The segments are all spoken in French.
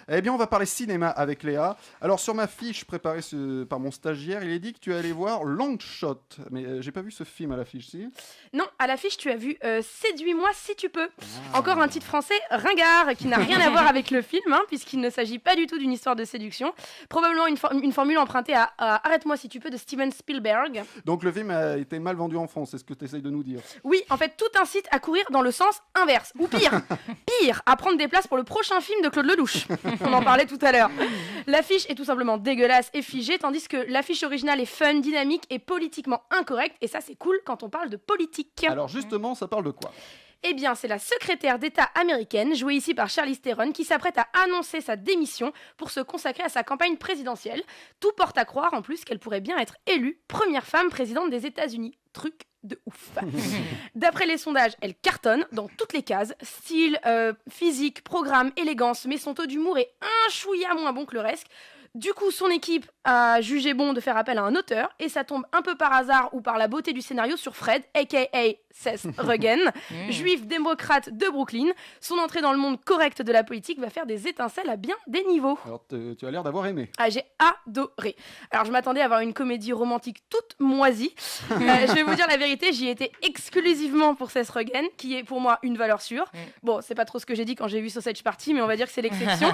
Eh bien, on va parler cinéma avec Léa. Alors, sur ma fiche préparée par mon stagiaire, il est dit que tu allais voir Long Shot. Mais j'ai pas vu ce film à l'affiche, si. Non, à l'affiche, tu as vu Séduis-moi si tu peux. Encore un titre français ringard qui n'a rien à voir avec le film, puisqu'il ne s'agit pas du tout d'une histoire de séduction. Probablement une formule empruntée à Arrête-moi si tu peux de Steven Spielberg. Donc, le film a été mal vendu en France, c'est ce que tu essayes de nous dire. Oui, en fait, tout incite à courir dans le sens inverse. Ou pire, à prendre des places pour le prochain film de Claude Lelouch. On en parlait tout à l'heure. L'affiche est tout simplement dégueulasse et figée, tandis que l'affiche originale est fun, dynamique et politiquement incorrecte. Et ça, c'est cool quand on parle de politique. Alors, justement, ça parle de quoi ? Eh bien, c'est la secrétaire d'État américaine, jouée ici par Charlize Theron, qui s'apprête à annoncer sa démission pour se consacrer à sa campagne présidentielle. Tout porte à croire, en plus, qu'elle pourrait bien être élue première femme présidente des États-Unis. Truc de ouf. D'après les sondages, elle cartonne dans toutes les cases. Style, physique, programme, élégance, mais son taux d'humour est un chouïa moins bon que le reste. Du coup, son équipe a jugé bon de faire appel à un auteur, et ça tombe un peu par hasard ou par la beauté du scénario sur Fred, a.k.a. Seth Rogen, juif démocrate de Brooklyn. Son entrée dans le monde correct de la politique va faire des étincelles à bien des niveaux. Alors, tu as l'air d'avoir aimé. Ah, j'ai adoré. Alors, je m'attendais à voir une comédie romantique toute moisie. Je vais vous dire la vérité, j'y étais exclusivement pour Seth Rogen, qui est pour moi une valeur sûre. Bon, c'est pas trop ce que j'ai dit quand j'ai vu Sausage Party, mais on va dire que c'est l'exception.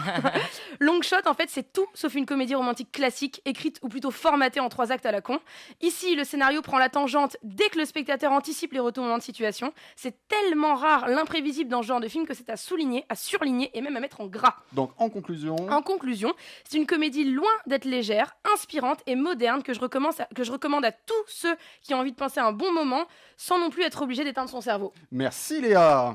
Long Shot, en fait, c'est tout sauf une comédie romantique classique, écrite ou plutôt formatée en 3 actes à la con. Ici, le scénario prend la tangente dès que le spectateur anticipe les retournements de situation. C'est tellement rare l'imprévisible dans ce genre de film que c'est à souligner, à surligner et même à mettre en gras. Donc, en conclusion, c'est une comédie loin d'être légère, inspirante et moderne que je recommande à tous ceux qui ont envie de passer un bon moment sans non plus être obligés d'éteindre son cerveau. merci Léa.